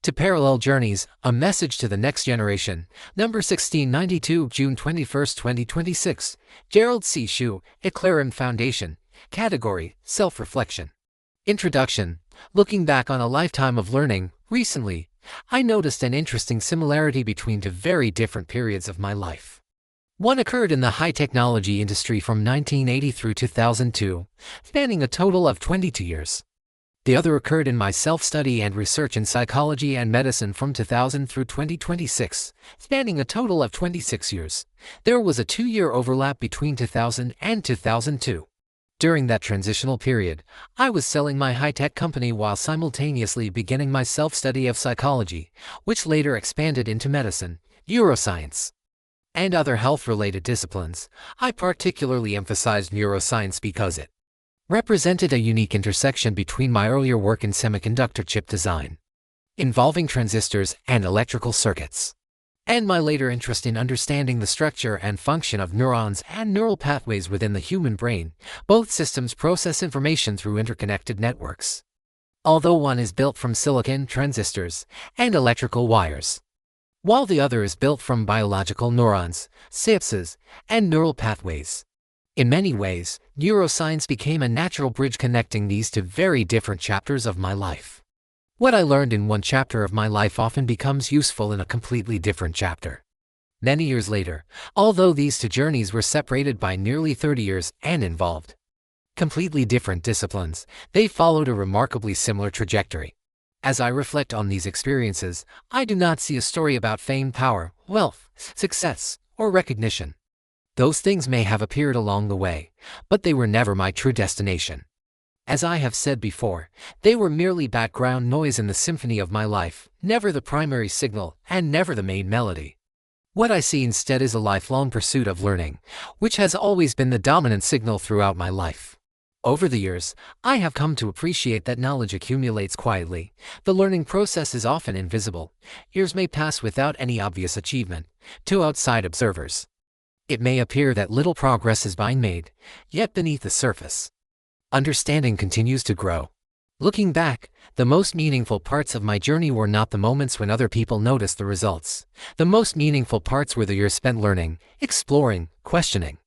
to Parallel Journeys, A Message to the Next Generation, number 1692, June 21, 2026, Gerald C. EclaireMD Foundation, category, Self-Reflection. Introduction. Looking back on a lifetime of learning, recently, I noticed an interesting similarity between two very different periods of my life. One occurred in the high-technology industry from 1980 through 2002, spanning a total of 22 years. The other occurred in my self-study and research in psychology and medicine from 2000 through 2026, spanning a total of 26 years. There was a 2-year overlap between 2000 and 2002. During that transitional period, I was selling my high-tech company while simultaneously beginning my self-study of psychology, which later expanded into medicine, neuroscience, and other health-related disciplines. I particularly emphasized neuroscience because it represented a unique intersection between my earlier work in semiconductor chip design, involving transistors and electrical circuits, and my later interest in understanding the structure and function of neurons and neural pathways within the human brain. Both systems process information through interconnected networks, although one is built from silicon transistors and electrical wires, while the other is built from biological neurons, synapses, and neural pathways. In many ways, neuroscience became a natural bridge connecting these two very different chapters of my life. What I learned in one chapter of my life often becomes useful in a completely different chapter many years later, although these two journeys were separated by nearly 30 years and involved completely different disciplines. They followed a remarkably similar trajectory. As I reflect on these experiences, I do not see a story about fame, power, wealth, success, or recognition. Those things may have appeared along the way, but they were never my true destination. As I have said before, they were merely background noise in the symphony of my life, never the primary signal and never the main melody. What I see instead is a lifelong pursuit of learning, which has always been the dominant signal throughout my life. Over the years, I have come to appreciate that knowledge accumulates quietly. The learning process is often invisible. Years may pass without any obvious achievement to outside observers. It may appear that little progress is being made, yet beneath the surface, understanding continues to grow. Looking back, the most meaningful parts of my journey were not the moments when other people noticed the results. The most meaningful parts were the years spent learning, exploring, questioning,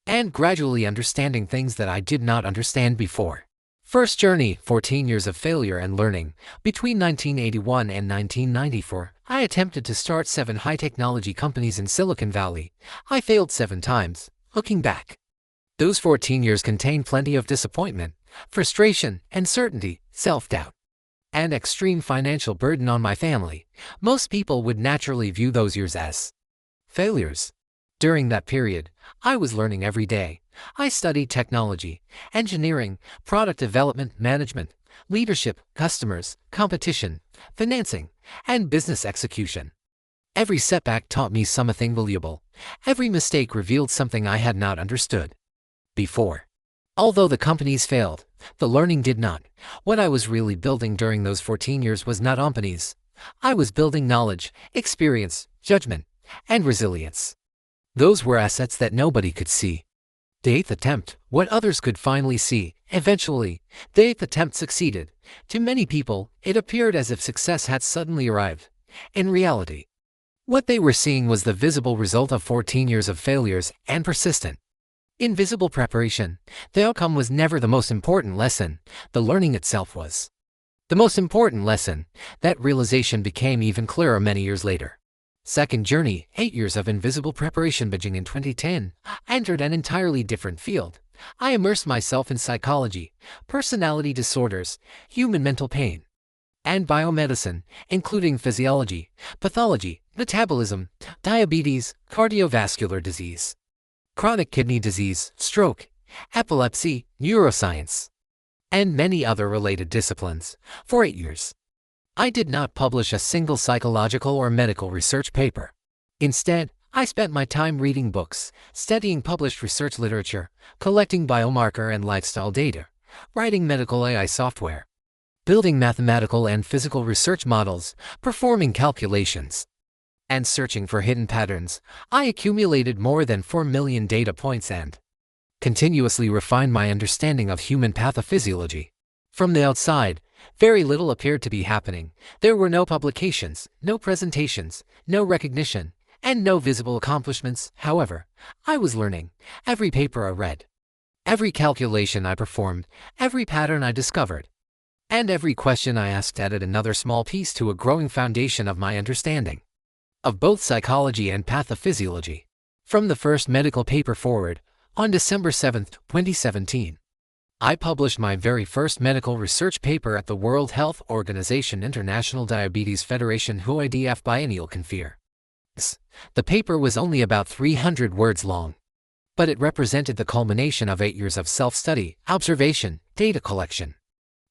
and gradually understanding things that I did not understand before. First journey, 14 years of failure and learning. Between 1981 and 1994, I attempted to start 7 high-technology companies in Silicon Valley. I failed 7 times. Looking back, those 14 years contained plenty of disappointment, frustration, uncertainty, self-doubt, and extreme financial burden on my family. Most people would naturally view those years as failures. During that period, I was learning every day. I studied technology, engineering, product development, management, leadership, customers, competition, financing, and business execution. Every setback taught me something valuable. Every mistake revealed something I had not understood before. Although the companies failed, the learning did not. What I was really building during those 14 years was not companies. I was building knowledge, experience, judgment, and resilience. Those were assets that nobody could see. The 8th attempt, what others could finally see. Eventually, the 8th attempt succeeded. To many people, it appeared as if success had suddenly arrived. In reality, what they were seeing was the visible result of 14 years of failures and persistent, invisible preparation. The outcome was never the most important lesson. The learning itself was the most important lesson. That realization became even clearer many years later. Second journey, 8 years of invisible preparation. Beginning in 2010, I entered an entirely different field. I immersed myself in psychology, personality disorders, human mental pain, and biomedicine, including physiology, pathology, metabolism, diabetes, cardiovascular disease, chronic kidney disease, stroke, epilepsy, neuroscience, and many other related disciplines. For 8 years, I did not publish a single psychological or medical research paper. Instead, I spent my time reading books, studying published research literature, collecting biomarker and lifestyle data, writing medical AI software, building mathematical and physical research models, performing calculations, and searching for hidden patterns. I accumulated more than 4 million data points and continuously refined my understanding of human pathophysiology. From the outside, Very little appeared to be happening. There were no publications, no presentations, no recognition, and no visible accomplishments. However, I was learning. Every paper I read, every calculation I performed, every pattern I discovered, and every question I asked added another small piece to a growing foundation of my understanding of both psychology and pathophysiology. From the first medical paper forward, on December 7, 2017, I published my very first medical research paper at the World Health Organization International Diabetes Federation HUIDF Biennial Conference. The paper was only about 300 words long, but it represented the culmination of 8 years of self-study, observation, data collection,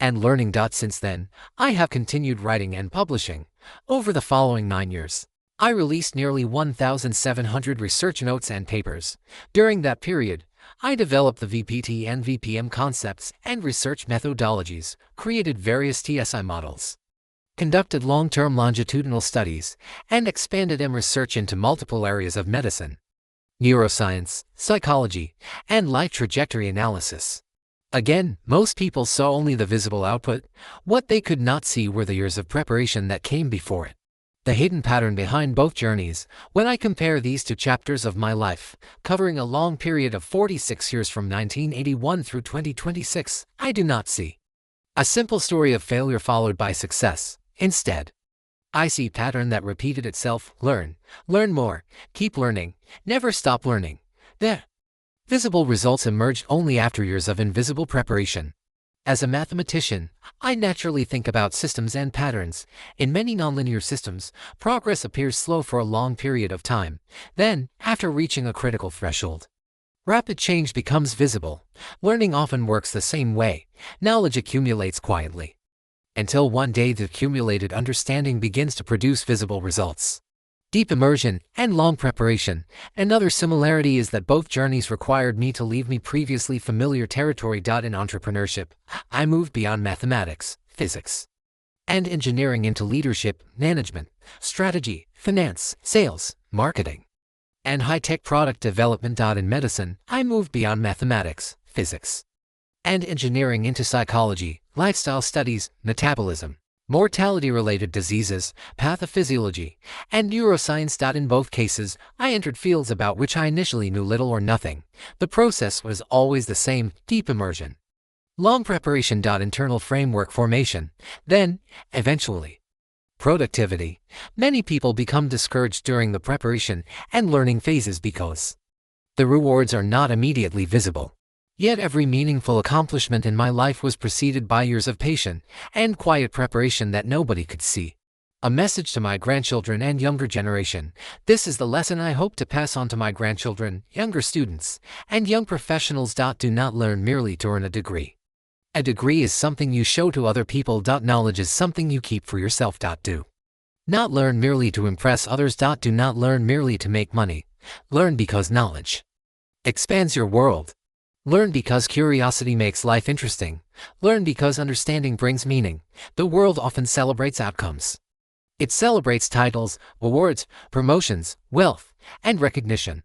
and learning. Since then, I have continued writing and publishing. Over the following 9 years, I released nearly 1,700 research notes and papers. During that period, I developed the VPT and VPM concepts and research methodologies, created various TSI models, conducted long-term longitudinal studies, and expanded research into multiple areas of medicine, neuroscience, psychology, and life trajectory analysis. Again, most people saw only the visible output. What they could not see were the years of preparation that came before it. The hidden pattern behind both journeys, when I compare these two chapters of my life, covering a long period of 46 years from 1981 through 2026, I do not see a simple story of failure followed by success. Instead, I see a pattern that repeated itself: learn more, keep learning, never stop learning. The visible results emerged only after years of invisible preparation. As a mathematician, I naturally think about systems and patterns. In many nonlinear systems, progress appears slow for a long period of time. Then, after reaching a critical threshold, rapid change becomes visible. Learning often works the same way. Knowledge accumulates quietly, until one day the accumulated understanding begins to produce visible results. Deep immersion and long preparation. Another similarity is that both journeys required me to leave me previously familiar territory. In entrepreneurship, I moved beyond mathematics, physics, and engineering into leadership, management, strategy, finance, sales, marketing, and high-tech product development. In medicine, I moved beyond mathematics, physics, and engineering into psychology, lifestyle studies, metabolism, mortality-related diseases, pathophysiology, and neuroscience. In both cases, I entered fields about which I initially knew little or nothing. The process was always the same: deep immersion, long preparation. Internal framework formation, then, eventually, productivity. Many people become discouraged during the preparation and learning phases because the rewards are not immediately visible. Yet every meaningful accomplishment in my life was preceded by years of patient and quiet preparation that nobody could see. A message to my grandchildren and younger generation. This is the lesson I hope to pass on to my grandchildren, younger students, and young professionals. Do not learn merely to earn a degree. A degree is something you show to other people. Knowledge is something you keep for yourself. Do not learn merely to impress others. Do not learn merely to make money. Learn because knowledge expands your world. Learn because curiosity makes life interesting. Learn because understanding brings meaning. The world often celebrates outcomes. It celebrates titles, awards, promotions, wealth, and recognition.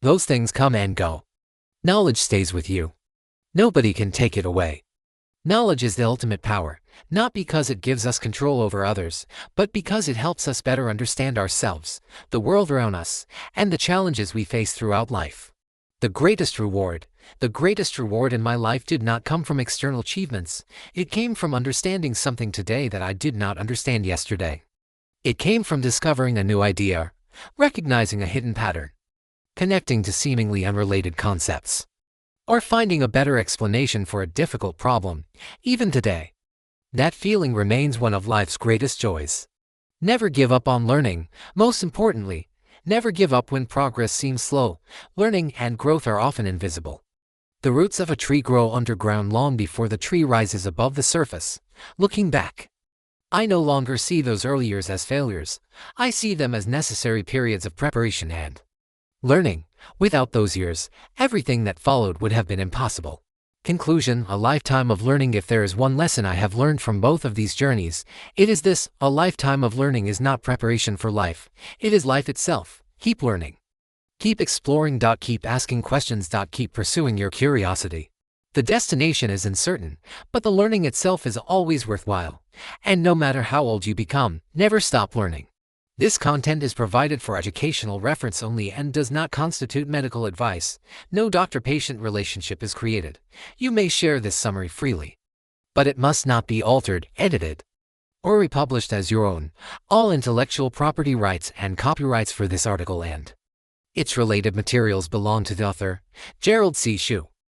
Those things come and go. Knowledge stays with you. Nobody can take it away. Knowledge is the ultimate power, not because it gives us control over others, but because it helps us better understand ourselves, the world around us, and the challenges we face throughout life. The greatest reward in my life did not come from external achievements. It came from understanding something today that I did not understand yesterday. It came from discovering a new idea, recognizing a hidden pattern, connecting to seemingly unrelated concepts, or finding a better explanation for a difficult problem. Even today, that feeling remains one of life's greatest joys. Never give up on learning. Most importantly, never give up when progress seems slow. Learning and growth are often invisible. The roots of a tree grow underground long before the tree rises above the surface. Looking back, I no longer see those early years as failures. I see them as necessary periods of preparation and learning. Without those years, everything that followed would have been impossible. Conclusion: a lifetime of learning. If there is one lesson I have learned from both of these journeys, it is this: a lifetime of learning is not preparation for life. It is life itself. Keep learning. Keep exploring. Keep asking questions. Keep pursuing your curiosity. The destination is uncertain, but the learning itself is always worthwhile. And no matter how old you become, never stop learning. This content is provided for educational reference only and does not constitute medical advice. No doctor-patient relationship is created. You may share this summary freely, but it must not be altered, edited, or republished as your own. All intellectual property rights and copyrights for this article and its related materials belong to the author, Gerald C.